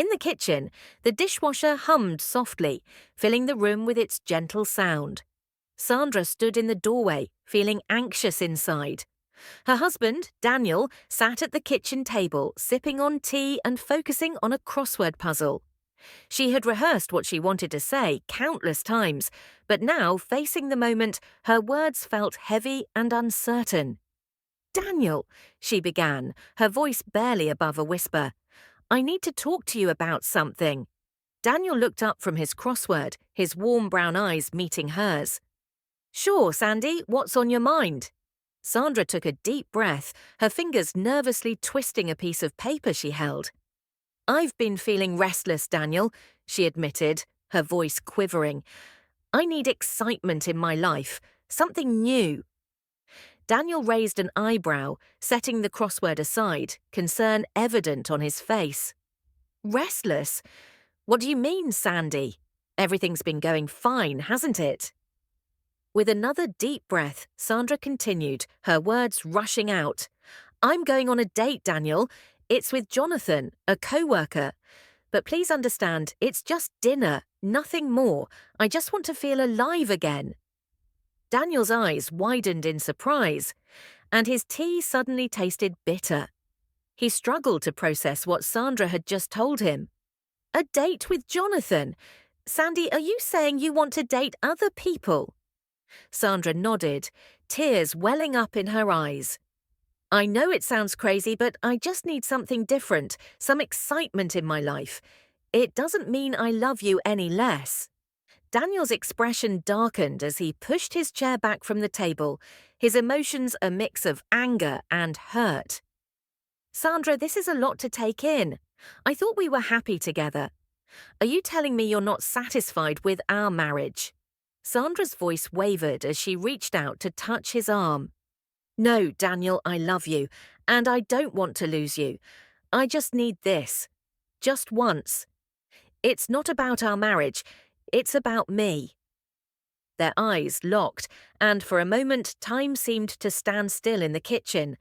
In the kitchen, the dishwasher hummed softly, filling the room with its gentle sound. Sandra stood in the doorway, feeling anxious inside. Her husband, Daniel, sat at the kitchen table, sipping on tea and focusing on a crossword puzzle. She had rehearsed what she wanted to say countless times, but now, facing the moment, her words felt heavy and uncertain. "Daniel," she began, her voice barely above a whisper, "I need to talk to you about something." Daniel looked up from his crossword, his warm brown eyes meeting hers. "Sure, Sandy, what's on your mind?" Sandra took a deep breath, her fingers nervously twisting a piece of paper she held. "I've been feeling restless, Daniel," she admitted, her voice quivering. "I need excitement in my life, something new." Daniel raised an eyebrow, setting the crossword aside, concern evident on his face. "Restless? What do you mean, Sandy? Everything's been going fine, hasn't it?" With another deep breath, Sandra continued, her words rushing out. "I'm going on a date, Daniel. It's with Jonathan, a co-worker. But please understand, it's just dinner, nothing more. I just want to feel alive again." Daniel's eyes widened in surprise, and his tea suddenly tasted bitter. He struggled to process what Sandra had just told him. "A date with Jonathan? Sandy, are you saying you want to date other people?" Sandra nodded, tears welling up in her eyes. "I know it sounds crazy, but I just need something different, some excitement in my life. It doesn't mean I love you any less." Daniel's expression darkened as he pushed his chair back from the table, his emotions a mix of anger and hurt. "Sandra, this is a lot to take in. I thought we were happy together. Are you telling me you're not satisfied with our marriage?" Sandra's voice wavered as she reached out to touch his arm. "No, Daniel, I love you, and I don't want to lose you. I just need this. Just once. It's not about our marriage, it's about me." Their eyes locked, and for a moment time seemed to stand still in the kitchen.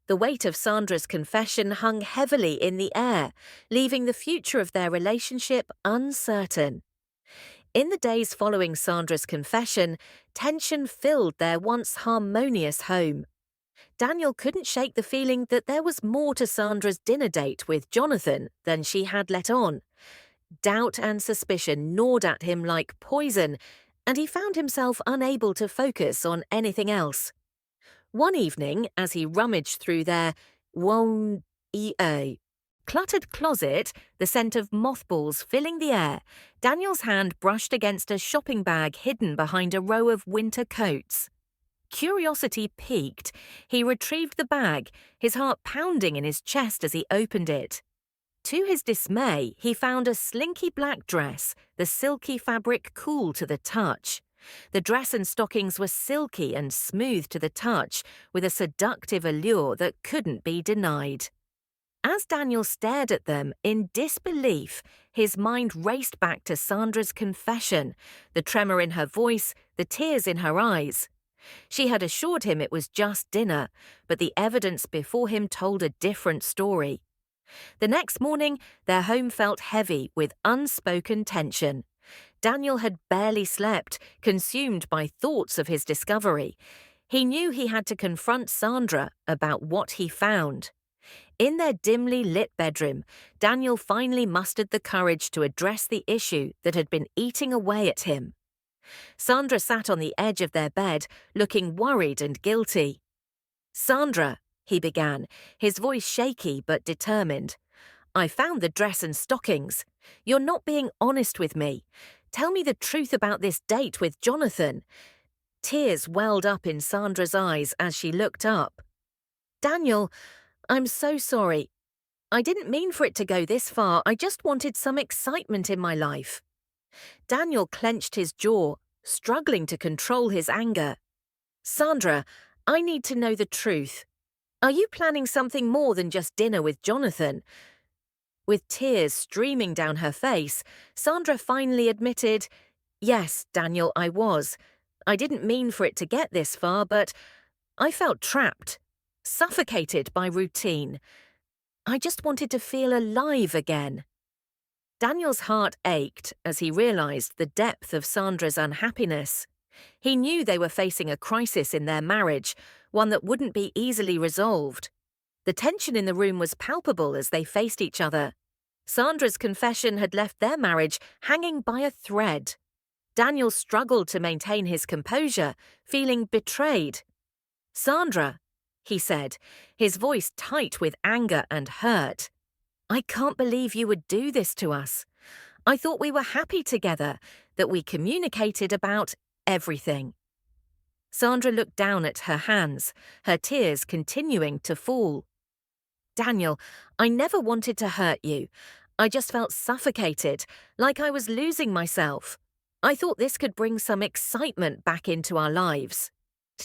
The weight of Sandra's confession hung heavily in the air, leaving the future of their relationship uncertain. In the days following Sandra's confession, tension filled their once harmonious home. Daniel couldn't shake the feeling that there was more to Sandra's dinner date with Jonathan than she had let on. Doubt and suspicion gnawed at him like poison, and he found himself unable to focus on anything else. One evening, as he rummaged through their cluttered closet, the scent of mothballs filling the air, Daniel's hand brushed against a shopping bag hidden behind a row of winter coats. Curiosity piqued, he retrieved the bag, his heart pounding in his chest as he opened it. To his dismay, he found a slinky black dress, the silky fabric cool to the touch. The dress and stockings were silky and smooth to the touch, with a seductive allure that couldn't be denied. As Daniel stared at them in disbelief, his mind raced back to Sandra's confession, the tremor in her voice, the tears in her eyes. She had assured him it was just dinner, but the evidence before him told a different story. The next morning, their home felt heavy with unspoken tension. Daniel had barely slept, consumed by thoughts of his discovery. He knew he had to confront Sandra about what he found. In their dimly lit bedroom, Daniel finally mustered the courage to address the issue that had been eating away at him. Sandra sat on the edge of their bed, looking worried and guilty. "Sandra," he began, his voice shaky but determined, "I found the dress and stockings. You're not being honest with me. Tell me the truth about this date with Jonathan." Tears welled up in Sandra's eyes as she looked up. "Daniel, I'm so sorry. I didn't mean for it to go this far. I just wanted some excitement in my life." Daniel clenched his jaw, struggling to control his anger. "Sandra, I need to know the truth. Are you planning something more than just dinner with Jonathan?" With tears streaming down her face, Sandra finally admitted, "Yes, Daniel, I was. I didn't mean for it to get this far, but I felt trapped, suffocated by routine. I just wanted to feel alive again." Daniel's heart ached as he realized the depth of Sandra's unhappiness. He knew they were facing a crisis in their marriage, one that wouldn't be easily resolved. The tension in the room was palpable as they faced each other. Sandra's confession had left their marriage hanging by a thread. Daniel struggled to maintain his composure, feeling betrayed. "Sandra," he said, his voice tight with anger and hurt. "I can't believe you would do this to us. I thought we were happy together, that we communicated about everything." Sandra looked down at her hands, her tears continuing to fall. "Daniel, I never wanted to hurt you. I just felt suffocated, like I was losing myself. I thought this could bring some excitement back into our lives."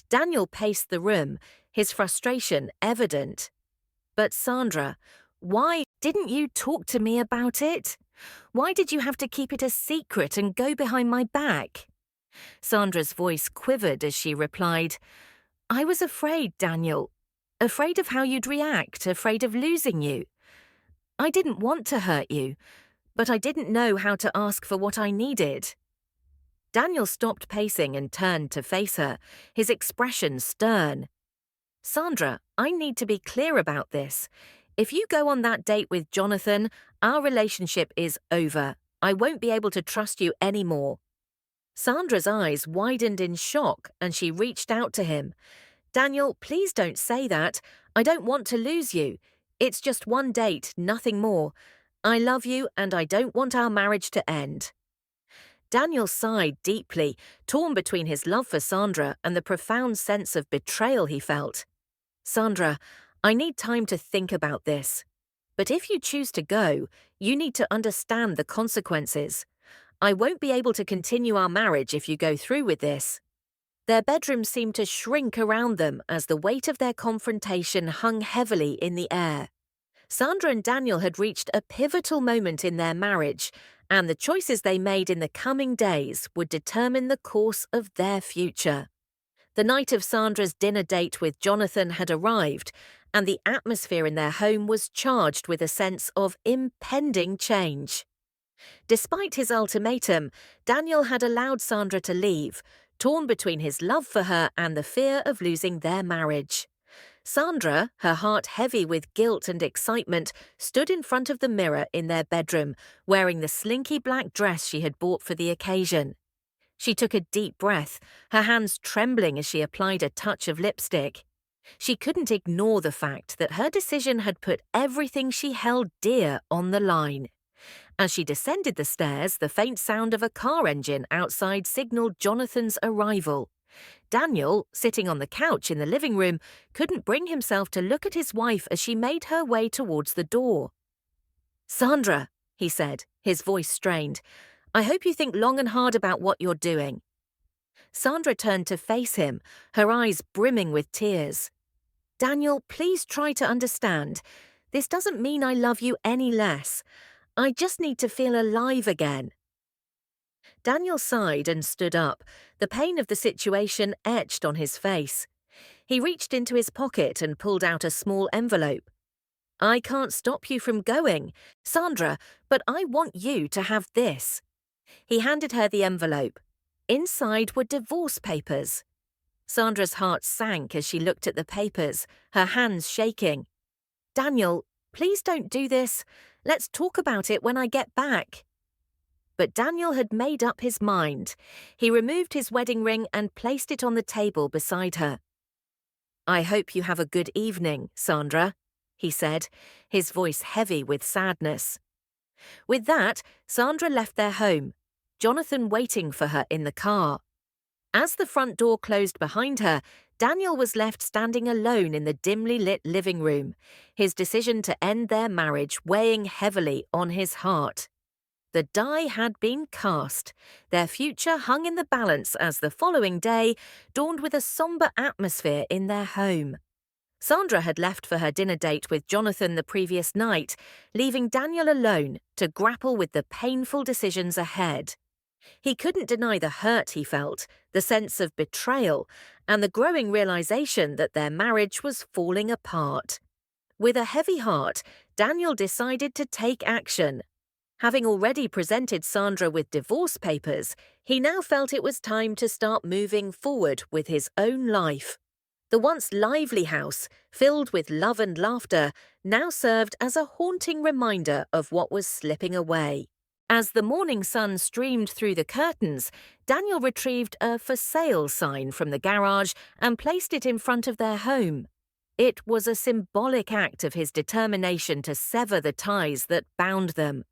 Daniel paced the room, his frustration evident. "But Sandra, why didn't you talk to me about it? Why did you have to keep it a secret and go behind my back?" Sandra's voice quivered as she replied, "I was afraid, Daniel. Afraid of how you'd react, afraid of losing you. I didn't want to hurt you, but I didn't know how to ask for what I needed." Daniel stopped pacing and turned to face her, his expression stern. "Sandra, I need to be clear about this. If you go on that date with Jonathan, our relationship is over. I won't be able to trust you anymore." Sandra's eyes widened in shock and she reached out to him. "Daniel, please don't say that. I don't want to lose you. It's just one date, nothing more. I love you and I don't want our marriage to end." Daniel sighed deeply, torn between his love for Sandra and the profound sense of betrayal he felt. "Sandra, I need time to think about this. But if you choose to go, you need to understand the consequences. I won't be able to continue our marriage if you go through with this." Their bedroom seemed to shrink around them as the weight of their confrontation hung heavily in the air. Sandra and Daniel had reached a pivotal moment in their marriage, and the choices they made in the coming days would determine the course of their future. The night of Sandra's dinner date with Jonathan had arrived, and the atmosphere in their home was charged with a sense of impending change. Despite his ultimatum, Daniel had allowed Sandra to leave, torn between his love for her and the fear of losing their marriage. Sandra, her heart heavy with guilt and excitement, stood in front of the mirror in their bedroom, wearing the slinky black dress she had bought for the occasion. She took a deep breath, her hands trembling as she applied a touch of lipstick. She couldn't ignore the fact that her decision had put everything she held dear on the line. As she descended the stairs, the faint sound of a car engine outside signaled Jonathan's arrival. Daniel, sitting on the couch in the living room, couldn't bring himself to look at his wife as she made her way towards the door. "Sandra," he said, his voice strained, "I hope you think long and hard about what you're doing." Sandra turned to face him, her eyes brimming with tears. "Daniel, please try to understand. This doesn't mean I love you any less. I just need to feel alive again." Daniel sighed and stood up, the pain of the situation etched on his face. He reached into his pocket and pulled out a small envelope. "I can't stop you from going, Sandra, but I want you to have this." He handed her the envelope. Inside were divorce papers. Sandra's heart sank as she looked at the papers, her hands shaking. "Daniel, please don't do this. Let's talk about it when I get back." But Daniel had made up his mind. He removed his wedding ring and placed it on the table beside her. "I hope you have a good evening, Sandra," he said, his voice heavy with sadness. With that, Sandra left their home, Jonathan waiting for her in the car. As the front door closed behind her, Daniel was left standing alone in the dimly lit living room, his decision to end their marriage weighing heavily on his heart. The die had been cast. Their future hung in the balance as the following day dawned with a somber atmosphere in their home. Sandra had left for her dinner date with Jonathan the previous night, leaving Daniel alone to grapple with the painful decisions ahead. He couldn't deny the hurt he felt, the sense of betrayal, and the growing realization that their marriage was falling apart. With a heavy heart, Daniel decided to take action. Having already presented Sandra with divorce papers, he now felt it was time to start moving forward with his own life. The once lively house, filled with love and laughter, now served as a haunting reminder of what was slipping away. As the morning sun streamed through the curtains, Daniel retrieved a for sale sign from the garage and placed it in front of their home. It was a symbolic act of his determination to sever the ties that bound them.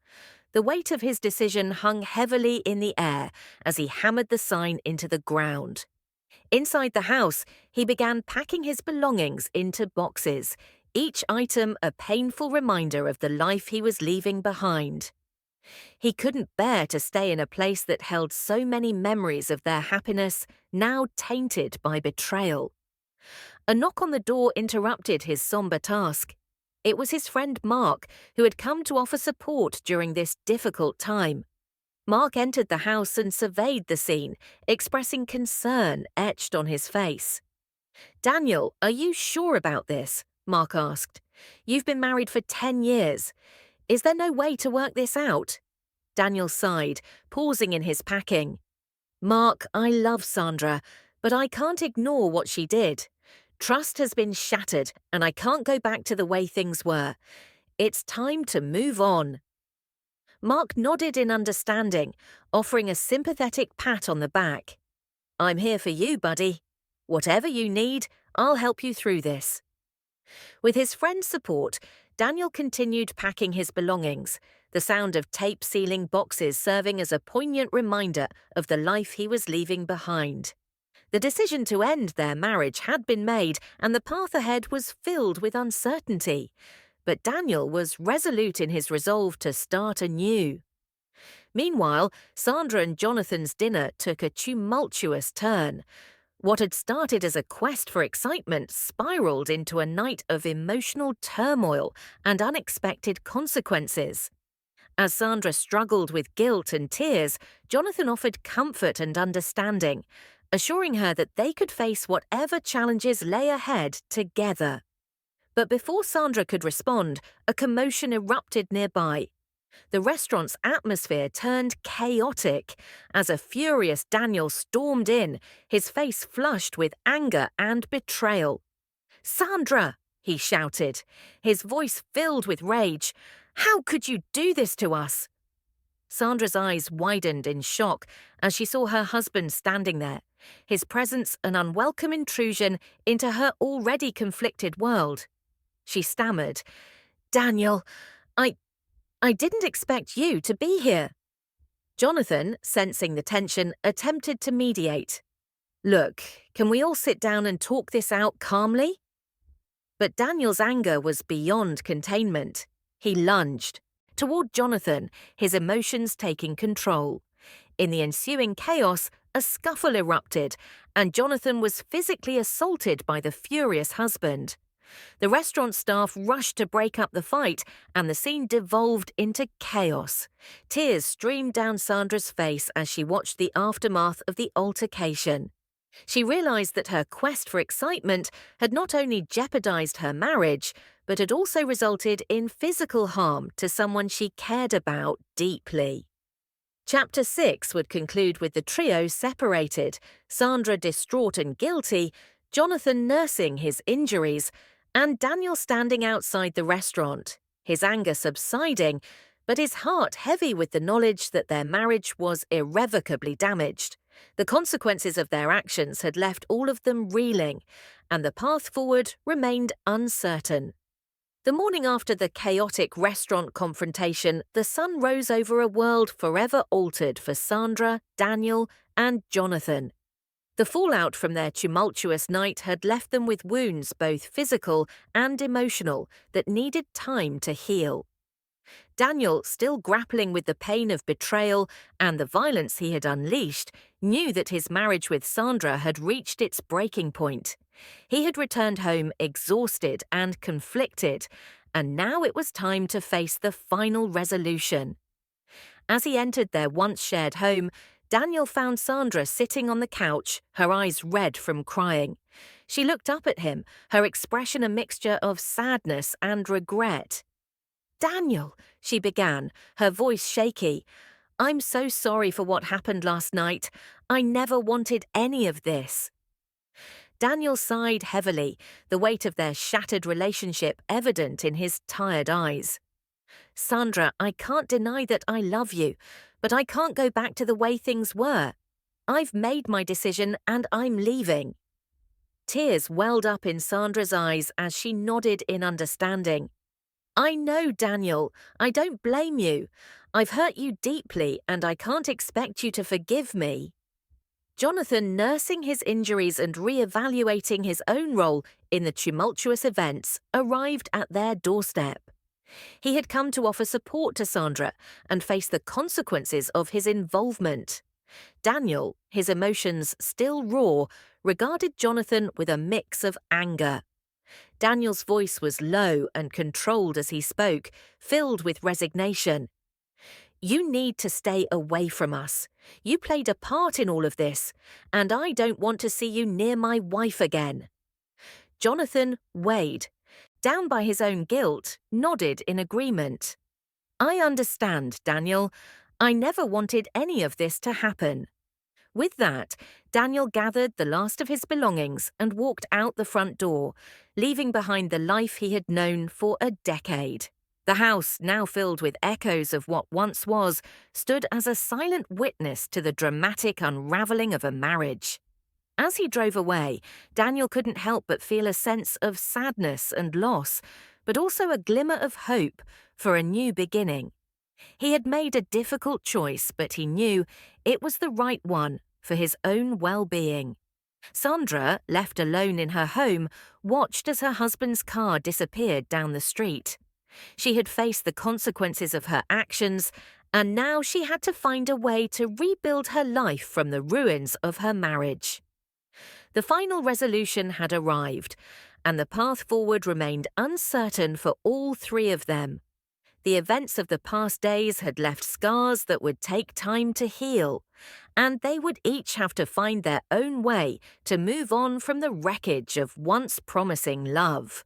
The weight of his decision hung heavily in the air as he hammered the sign into the ground. Inside the house, he began packing his belongings into boxes, each item a painful reminder of the life he was leaving behind. He couldn't bear to stay in a place that held so many memories of their happiness, now tainted by betrayal. A knock on the door interrupted his somber task. It was his friend Mark, who had come to offer support during this difficult time. Mark entered the house and surveyed the scene, expressing concern etched on his face. "Daniel, are you sure about this?" Mark asked. "You've been married for 10 years. Is there no way to work this out?" Daniel sighed, pausing in his packing. "Mark, I love Sandra, but I can't ignore what she did. Trust has been shattered, and I can't go back to the way things were. It's time to move on." Mark nodded in understanding, offering a sympathetic pat on the back. "I'm here for you, buddy. Whatever you need, I'll help you through this." With his friend's support, Daniel continued packing his belongings, the sound of tape-sealing boxes serving as a poignant reminder of the life he was leaving behind. The decision to end their marriage had been made, and the path ahead was filled with uncertainty. But Daniel was resolute in his resolve to start anew. Meanwhile, Sandra and Jonathan's dinner took a tumultuous turn. What had started as a quest for excitement spiraled into a night of emotional turmoil and unexpected consequences. As Sandra struggled with guilt and tears, Jonathan offered comfort and understanding, assuring her that they could face whatever challenges lay ahead together. But before Sandra could respond, a commotion erupted nearby. The restaurant's atmosphere turned chaotic as a furious Daniel stormed in, his face flushed with anger and betrayal. "Sandra!" he shouted, his voice filled with rage. "How could you do this to us?" Sandra's eyes widened in shock as she saw her husband standing there, his presence an unwelcome intrusion into her already conflicted world. She stammered, "Daniel, I didn't expect you to be here." Jonathan, sensing the tension, attempted to mediate. "Look, can we all sit down and talk this out calmly?" But Daniel's anger was beyond containment. He lunged toward Jonathan, his emotions taking control. In the ensuing chaos, a scuffle erupted, and Jonathan was physically assaulted by the furious husband. The restaurant staff rushed to break up the fight, and the scene devolved into chaos. Tears streamed down Sandra's face as she watched the aftermath of the altercation. She realized that her quest for excitement had not only jeopardized her marriage, but had also resulted in physical harm to someone she cared about deeply. Chapter 6 would conclude with the trio separated, Sandra distraught and guilty, Jonathan nursing his injuries, and Daniel standing outside the restaurant, his anger subsiding, but his heart heavy with the knowledge that their marriage was irrevocably damaged. The consequences of their actions had left all of them reeling, and the path forward remained uncertain. The morning after the chaotic restaurant confrontation, the sun rose over a world forever altered for Sandra, Daniel, and Jonathan. The fallout from their tumultuous night had left them with wounds both physical and emotional that needed time to heal. Daniel, still grappling with the pain of betrayal and the violence he had unleashed, knew that his marriage with Sandra had reached its breaking point. He had returned home exhausted and conflicted, and now it was time to face the final resolution. As he entered their once-shared home, Daniel found Sandra sitting on the couch, her eyes red from crying. She looked up at him, her expression a mixture of sadness and regret. Daniel, she began, her voice shaky. I'm so sorry for what happened last night. I never wanted any of this. Daniel sighed heavily, the weight of their shattered relationship evident in his tired eyes. Sandra, I can't deny that I love you, but I can't go back to the way things were. I've made my decision and I'm leaving. Tears welled up in Sandra's eyes as she nodded in understanding. I know, Daniel. I don't blame you. I've hurt you deeply and I can't expect you to forgive me. Jonathan, nursing his injuries and re-evaluating his own role in the tumultuous events, arrived at their doorstep. He had come to offer support to Sandra and face the consequences of his involvement. Daniel, his emotions still raw, regarded Jonathan with a mix of anger. Daniel's voice was low and controlled as he spoke, filled with resignation. You need to stay away from us. You played a part in all of this, and I don't want to see you near my wife again. Jonathan weighed. Down by his own guilt, nodded in agreement. I understand, Daniel. I never wanted any of this to happen. With that, Daniel gathered the last of his belongings and walked out the front door, leaving behind the life he had known for a decade. The house, now filled with echoes of what once was, stood as a silent witness to the dramatic unraveling of a marriage. As he drove away, Daniel couldn't help but feel a sense of sadness and loss, but also a glimmer of hope for a new beginning. He had made a difficult choice, but he knew it was the right one for his own well-being. Sandra, left alone in her home, watched as her husband's car disappeared down the street. She had faced the consequences of her actions, and now she had to find a way to rebuild her life from the ruins of her marriage. The final resolution had arrived, and the path forward remained uncertain for all three of them. The events of the past days had left scars that would take time to heal, and they would each have to find their own way to move on from the wreckage of once promising love.